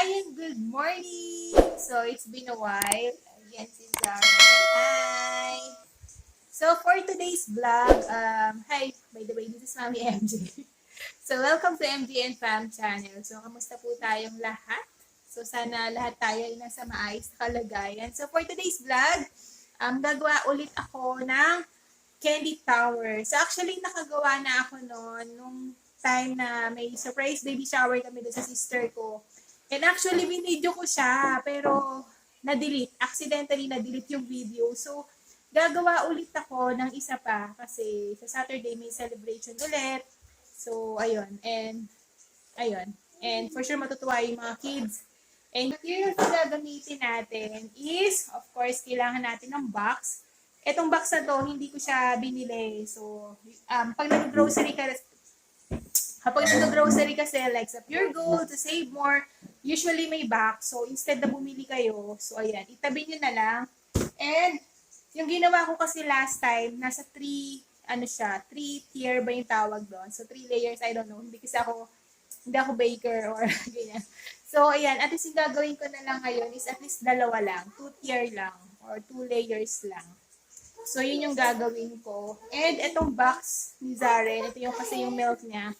Ayan, good morning! So, it's been a while. Again, si Zara. Hi! So, for today's vlog, hi, by the way, this is Mami MJ. So, welcome to MJ and Fam channel. So, kamusta po tayong lahat? So, sana lahat tayo ay nasa maayos na kalagayan. So, for today's vlog, gagawa ulit ako ng candy tower. So, actually, nakagawa na ako noon nung time na may surprise baby shower kami doon sa sister ko. And actually, binidyo ko siya, pero na-delete. Accidentally na-delete yung video. So, gagawa ulit ako ng isa pa kasi sa Saturday may celebration ulit. So, ayun. And for sure matutuwa yung mga kids. And materials na gagamitin natin is, of course, kailangan natin ng box. Etong box na to, hindi ko siya binili. So, pag nag-grocery ka, kapag nag-grocery kasi, like sa Pure Gold, to save more, usually may box. So, instead na bumili kayo, so ayan, itabi nyo na lang. And, yung ginawa ko kasi last time, nasa 3 tier ba yung tawag doon? So, 3 layers, I don't know. Hindi ako baker or ganyan. So, ayan, at least yung gagawin ko na lang ngayon is at least dalawa lang. 2 tier lang or 2 layers lang. So, yun yung gagawin ko. And itong box ni Zaren, ito yung kasi yung milk niya.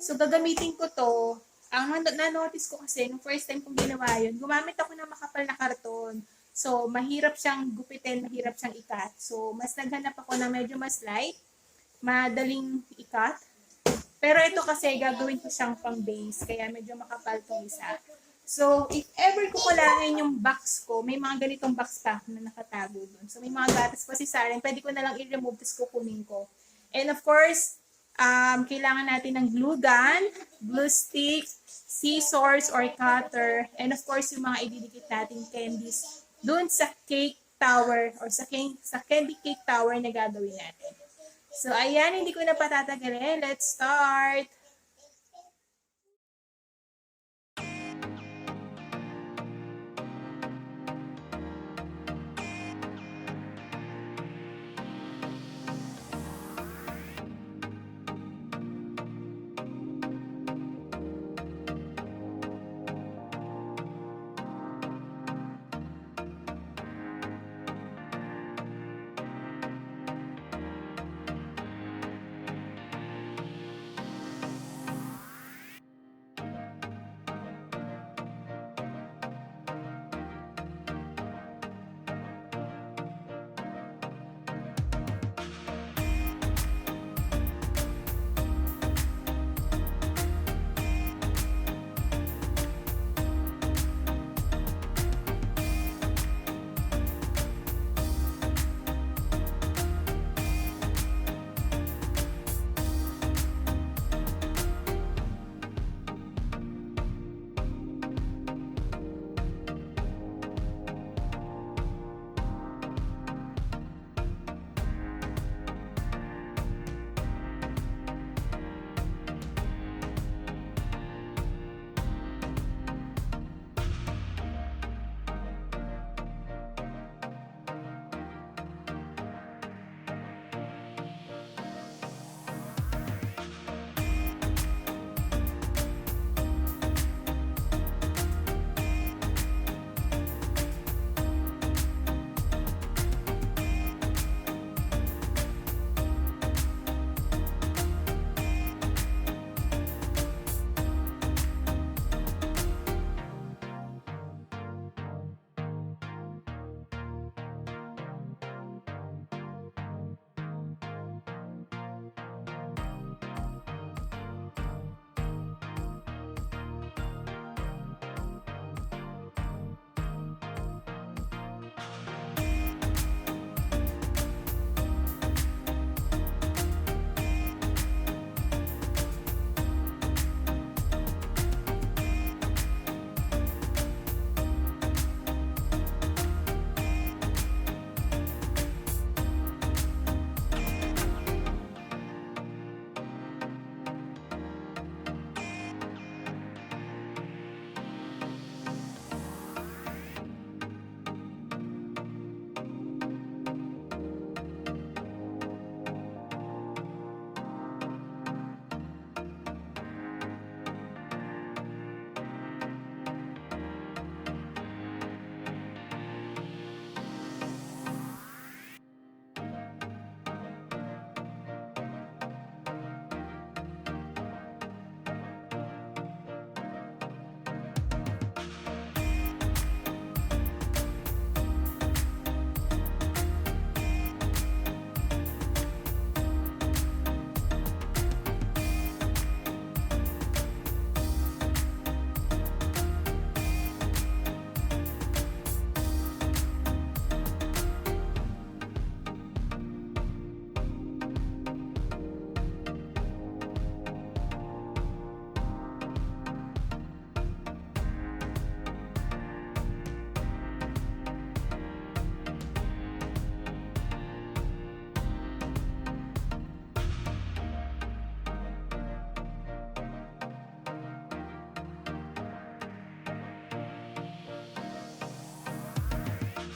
So, gagamitin ko to. Ang na-notice ko kasi, nung first time kong ginawa yun, gumamit ako ng makapal na karton. So, mahirap siyang gupitin, mahirap siyang ikat. So, mas naghanap ako na medyo mas light, madaling ikat. Pero ito kasi, gagawin ko siyang pang base, kaya medyo makapal itong isa. So, if ever kukulangin yung box ko, may mga ganitong box pa na nakatago dun. So, may mga gatas pa si Saren, pwede ko na lang i-remove, tapos kukunin ko. And of course, kailangan natin ng glue gun, glue stick, scissors or cutter, and of course, yung mga ididikit nating candies dun sa cake tower or sa candy cake tower na gagawin natin. So, ayan, hindi ko na patatagalin. Let's start!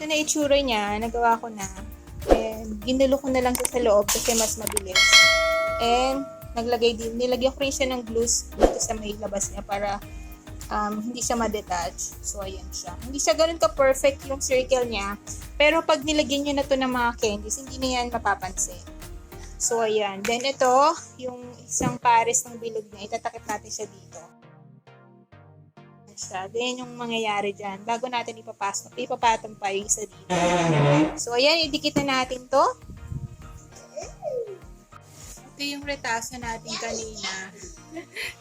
ito na itsura niya. Nagawa ko na. And ginulo ko na lang siya sa loob kasi mas mabilis. And nilagyan ko rin siya ng glues dito sa may labas niya para hindi siya ma-detach. So, ayan siya. Hindi siya ganun ka-perfect yung circle niya. Pero pag nilagyan nyo na to ng mga candies, hindi na yan mapapansin. So, ayan. Then, ito, yung isang pares ng bilog niya. Itatakip natin siya dito. Then, yung mangyayari dyan, bago natin ipapatong pa yung isa dito. So, ayan. Idikit na natin to. Ito yung retaso natin kanina.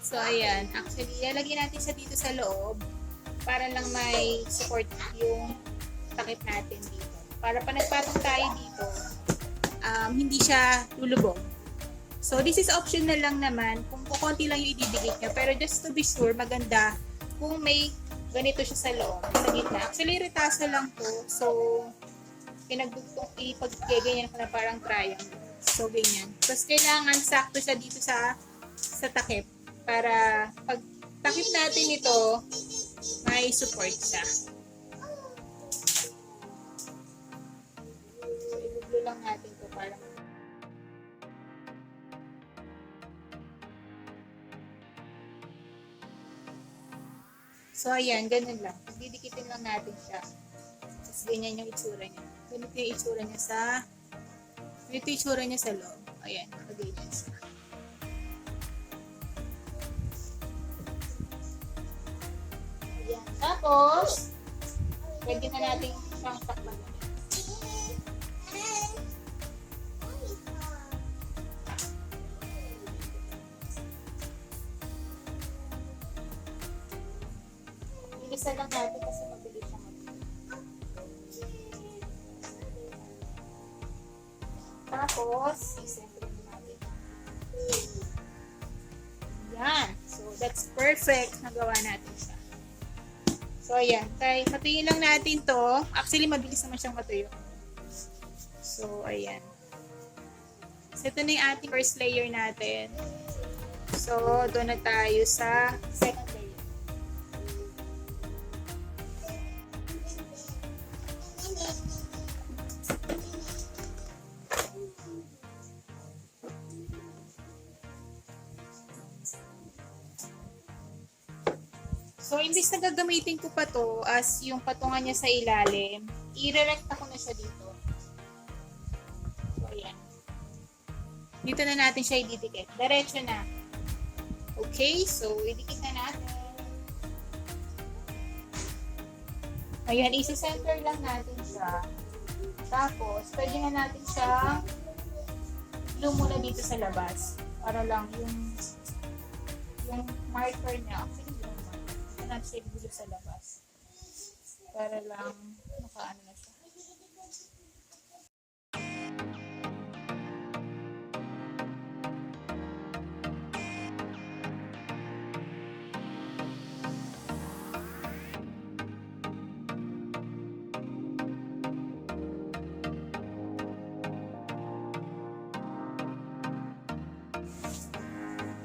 So, ayan. Actually, ilalagay natin siya dito sa loob para lang may support yung takip natin dito. Para pa nagpatong tayo dito, hindi siya lulubog. So, this is optional lang naman kung kukunti lang yung ididikit niya. Pero just to be sure, maganda kung may ganito siya sa loob, sa gitna. Actually, retaso lang to. So, ipag-ganyan ko na parang triangle. So, ganyan. Tapos, kailangan sakto siya dito sa takip para pag takip natin ito, may support siya. So, i-glue lang natin ito para so, ayan, ganun lang. Didikitin lang natin siya. Tapos, ganyan yung itsura niya. Ganito yung itsura niya sa loob. Ayan, nakaganyan siya. Ayan. Tapos, pwede na natin siyang takpan. Bilisan lang natin kasi mabilis siya Tapos, isentro natin. Yan. So, that's perfect. Nagawa natin siya. So, ayan. Matuyin lang natin to. Actually, mabilis naman siyang matuyo. So, ayan. So, ito na yung ating first layer natin. So, doon na tayo sa second layer. So, imbis na gagamitin ko pa to as yung patungan niya sa ilalim, i-rerecta ko na siya dito. So, ayan. Dito na natin siya ididikit. Diretso na. Okay, so, idikit na natin. Ayan, isi-center lang natin siya. Tapos, pwede na natin siyang glue muna dito sa labas. Para lang yung marker niya. Natin siya i-glue sa labas para lang makaano na siya.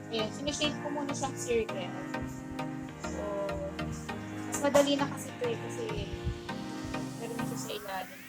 Ayan, sinishade ko muna siyang circle. Madali na kasi ito kasi meron na siya sa ilalim.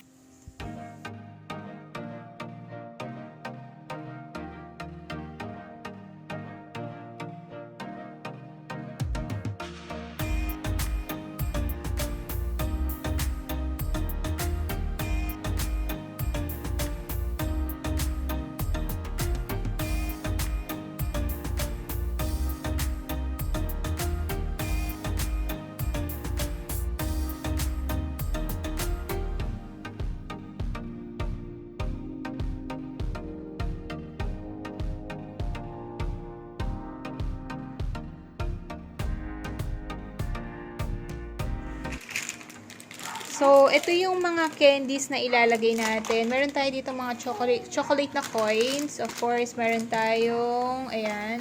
So, ito yung mga candies na ilalagay natin. Meron tayo dito mga chocolate na coins. Of course, meron tayong, ayan,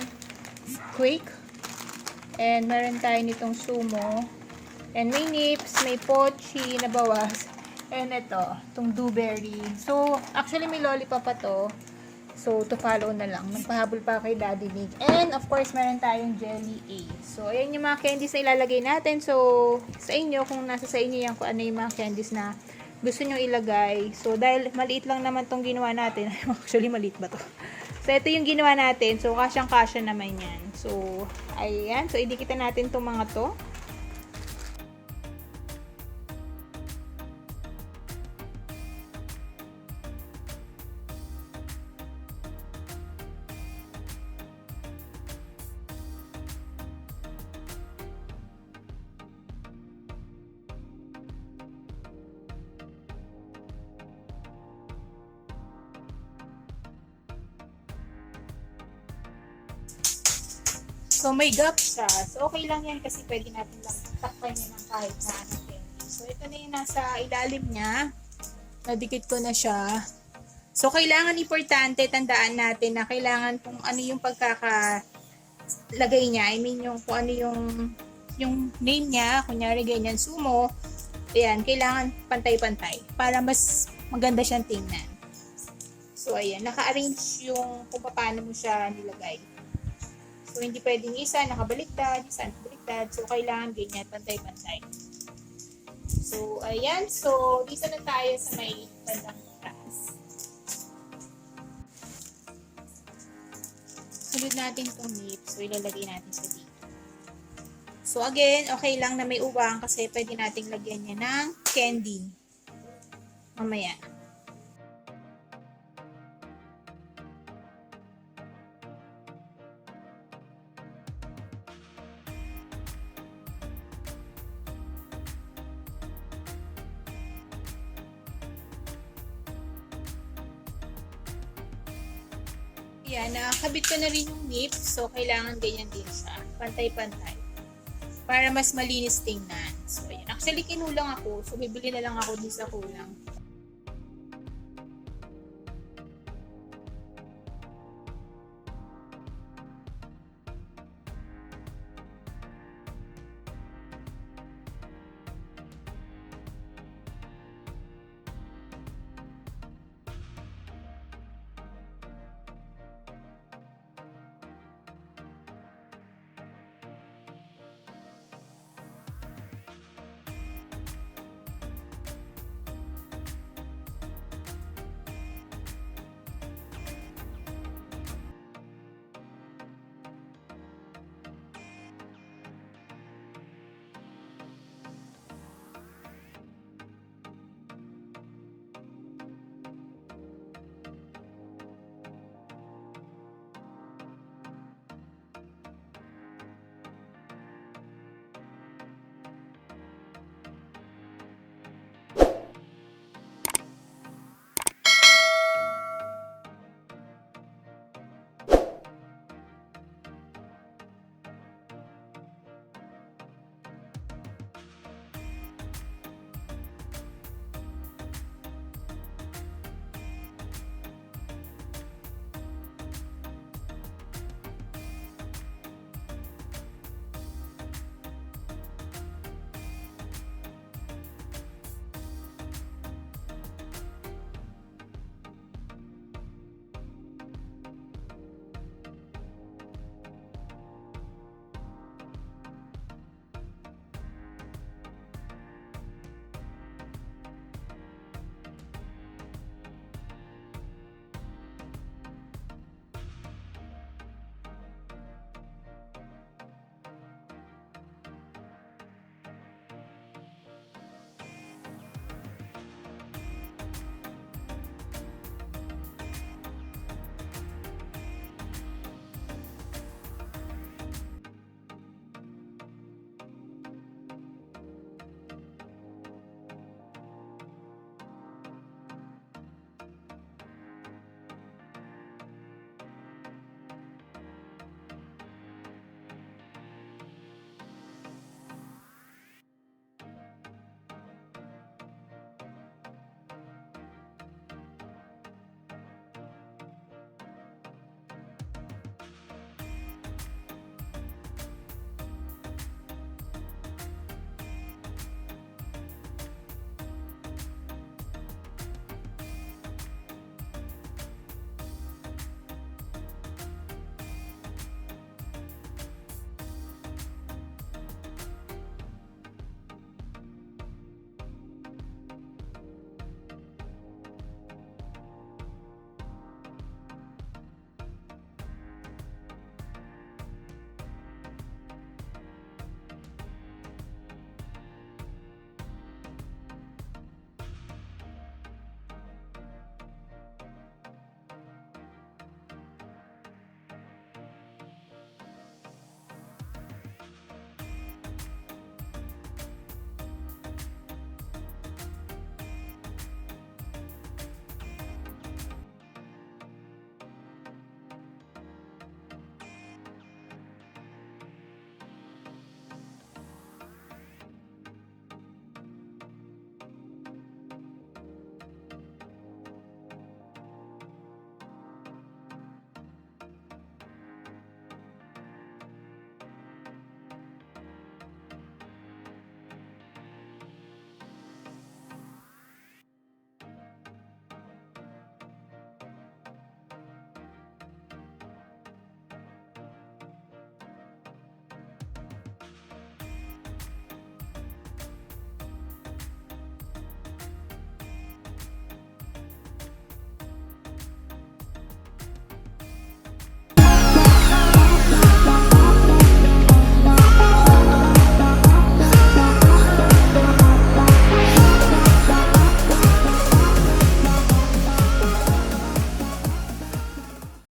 Quake. And meron tayo nitong sumo. And may nips, may pochi na bawas. And ito, itong dewberry. So, actually may lollipop pa to. So, to follow na lang. Magpahabol pa kay Daddy Nick. And, of course, meron tayong Jelly A. So, ayan yung mga candies na ilalagay natin. So, sa inyo, kung nasa sa inyo yan, kung ano yung mga candies na gusto nyo ilagay. So, dahil maliit lang naman tong ginawa natin. Actually, maliit ba to? So, ito yung ginawa natin. So, kasyang-kasya naman yan. So, ayan. So, idikitan natin tong mga to. So, may gap siya. So, okay lang yan kasi pwede natin lang takpan niya ng kahit na natin. So, ito na yung nasa ilalim niya. Nadikit ko na siya. So, kailangan importante, tandaan natin na kailangan kung ano yung pagkakalagay niya. I mean, yung kung ano yung name niya. Kunyari, ganyan, sumo. Ayan, kailangan pantay-pantay para mas maganda siyang tingnan. So, ayan, naka-arrange yung kung paano mo siya nilagay. So, hindi pwedeng isa nakabaliktad, isa nakabaliktad. So, kailangan ganyan, pantay-pantay. So, ayan. So, dito na tayo sa may bandang taas. Sunod natin itong nip. So, ilalagay natin sa dito. So, again, okay lang na may uwang kasi pwede nating lagyan niya ng candy. Mamaya. Yan, nakakabit ko na rin yung nip. So, kailangan ganyan din siya. Pantay-pantay. Para mas malinis tingnan. So, ayan. Actually, kinulang ako. So, bibili na lang ako din sa kulang.